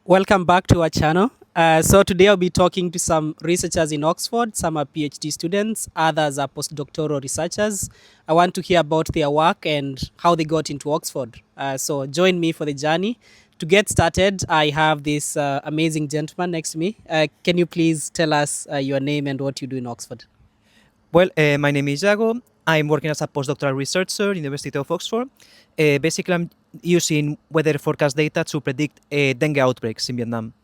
Welcome back to our channel. So today I'll be talking to some researchers in Oxford. Some are PhD students, others are postdoctoral researchers. I want to hear about their work and how they got into Oxford. So join me for the journey. To get started, I have this amazing gentleman next to me. Can you please tell us your name and what you do in Oxford? My name is Jago. I'm working as a postdoctoral researcher, University of Oxford. Basically, I'm using weather forecast data to predict dengue outbreaks in Vietnam.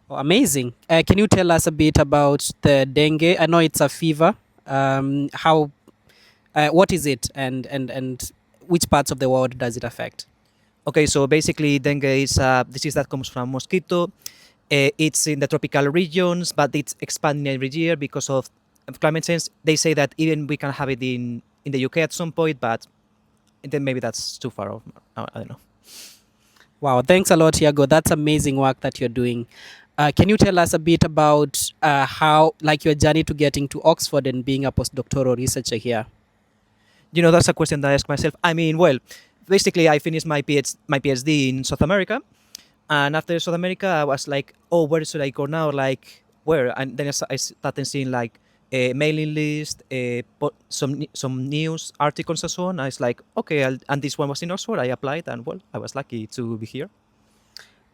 Oh, amazing. Can you tell us a bit about the dengue? I know it's a fever. How what is it and which parts of the world does it affect? Okay, so basically, dengue is a disease that comes from mosquito. It's in the tropical regions, but it's expanding every year because of climate change. They say that even we can have it in the UK at some point, but then maybe that's too far off. I don't know. Wow, thanks a lot, Iago. That's amazing work that you're doing. Can you tell us a bit about how, like, your journey to getting to Oxford and being a postdoctoral researcher here? That's a question that I ask myself. I mean, well, basically, I finished my PhD in South America. And after South America, I was like, oh, where should I go now? Like, where? And then I started seeing like a mailing list, some news articles and so on. I was like, okay, and this one was in Oxford. I applied, and well, I was lucky to be here.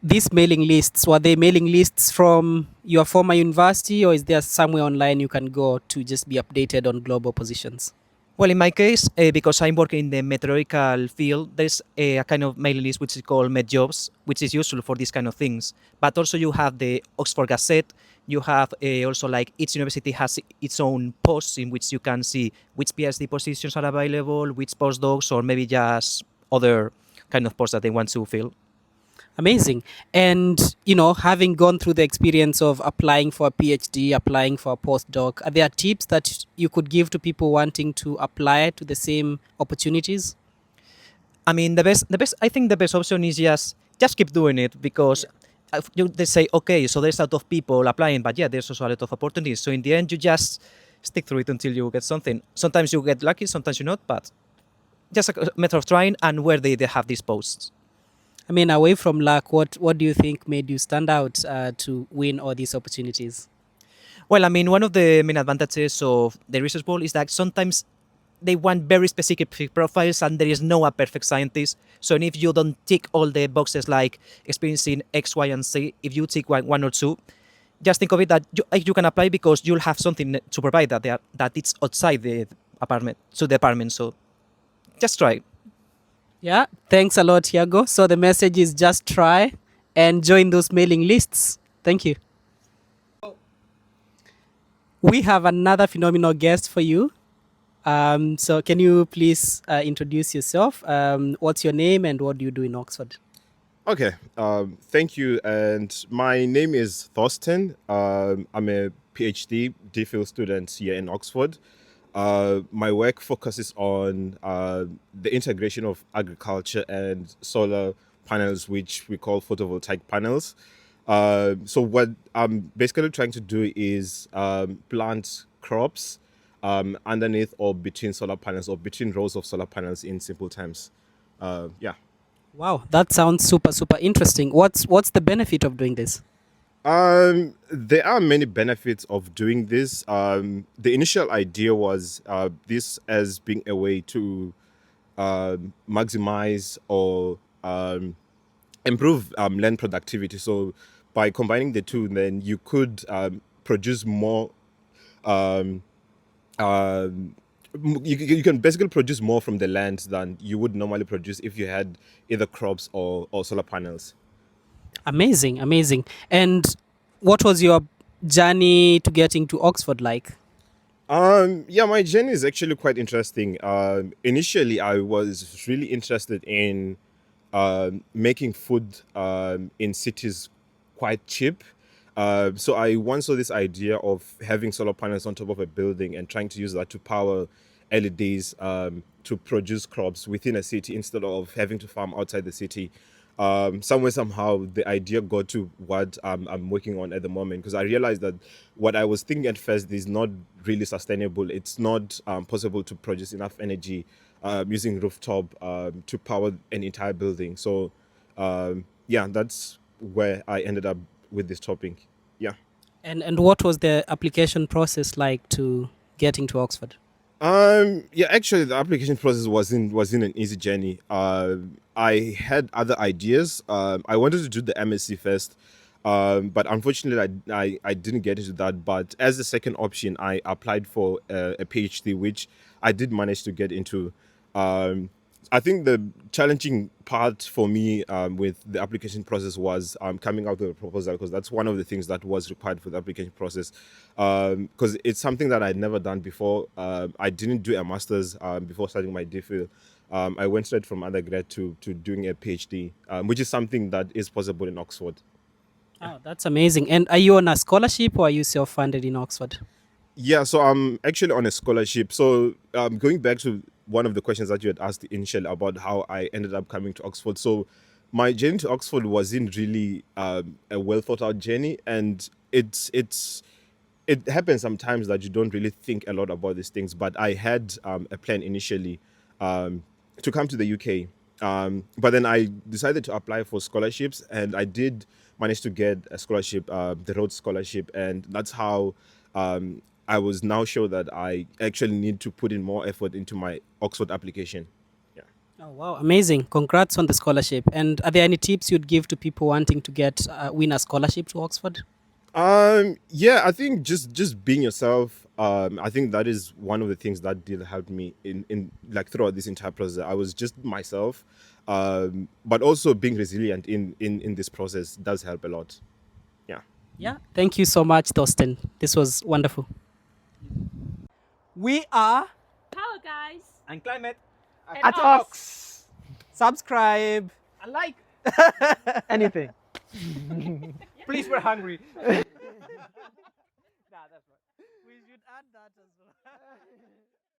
These mailing lists, were they mailing lists from your former university, or is there somewhere online you can go to just be updated on global positions? Well, in my case, because I'm working in the meteorological field, there's a kind of mailing list which is called MedJobs, which is useful for these kind of things. But also you have the Oxford Gazette. You have also like each university has its own posts in which you can see which PhD positions are available, which postdocs, or maybe just other kind of posts that they want to fill. Amazing. And, having gone through the experience of applying for a PhD, applying for a postdoc, are there tips that you could give to people wanting to apply to the same opportunities? I mean, I think the best option is just keep doing it because they say, okay, so there's a lot of people applying, but yeah, there's also a lot of opportunities. So in the end, you just stick through it until you get something. Sometimes you get lucky, sometimes you not, but just a matter of trying and where they have these posts. I mean, away from luck, what do you think made you stand out to win all these opportunities? Well, I mean, one of the main advantages of the research pool is that sometimes they want very specific profiles and there is no a perfect scientist. So if you don't tick all the boxes like experiencing X, Y, and Z, if you tick one or two, just think of it that you can apply because you'll have something to provide that it's outside the apartment, so the apartment. So just try. Yeah, thanks a lot, Tiago. So the message is just try and join those mailing lists. Thank you. We have another phenomenal guest for you. So can you please introduce yourself? What's your name and what do you do in Oxford? Okay, thank you. And my name is Thorsten. I'm a PhD DPhil student here in Oxford. My work focuses on the integration of agriculture and solar panels, which we call photovoltaic panels. So what I'm basically trying to do is plant crops underneath or between solar panels or between rows of solar panels in simple terms. Yeah. Wow, that sounds super interesting. What's the benefit of doing this? There are many benefits of doing this. The initial idea was this as being a way to maximize or improve land productivity. So by combining the two, then you could produce more. Um, um, you can basically produce more from the land than you would normally produce if you had either crops or solar panels. Amazing, amazing. And what was your journey to getting to Oxford like? Yeah, my journey is actually quite interesting. Initially, I was really interested in making food in cities quite cheap. So I once saw this idea of having solar panels on top of a building and trying to use that to power LEDs to produce crops within a city instead of having to farm outside the city. Somewhere somehow the idea got to what I'm working on at the moment, because I realized that what I was thinking at first is not really sustainable. It's not possible to produce enough energy using rooftop to power an entire building. So yeah, that's where I ended up with this topic. Yeah. And what was the application process like to get into Oxford? Yeah, actually, the application process wasn't an easy journey. I had other ideas. I wanted to do the MSc first, but unfortunately, I didn't get into that. But as a second option, I applied for a PhD, which I did manage to get into. Um, I think the challenging part for me with the application process was coming out with a proposal, because that's one of the things that was required for the application process. Because it's something that I'd never done before. I didn't do a master's before starting my DPhil. I went straight from undergrad to doing a PhD, which is something that is possible in Oxford. Oh, that's amazing. And are you on a scholarship or are you self-funded in Oxford? Yeah, so I'm actually on a scholarship. So going back to one of the questions that you had asked initially about how I ended up coming to Oxford. So my journey to Oxford wasn't really a well thought out journey, and it happens sometimes that you don't really think a lot about these things. But I had a plan initially um, to come to the UK. But then I decided to apply for scholarships, and I did manage to get a scholarship, the Rhodes Scholarship, and that's how I was now sure that I actually need to put in more effort into my Oxford application. Yeah. Oh, wow, amazing. Congrats on the scholarship. And are there any tips you'd give to people wanting to get win a scholarship to Oxford? Yeah, I think just being yourself. I think that is one of the things that did help me in like throughout this entire process. I was just myself, but also being resilient in this process does help a lot. Yeah. Yeah. Thank you so much, Thorsten. This was wonderful. We are Hello, guys. And climate. And at Ox. Ox. Subscribe. I like anything. Please, we're hungry. We should add that as well.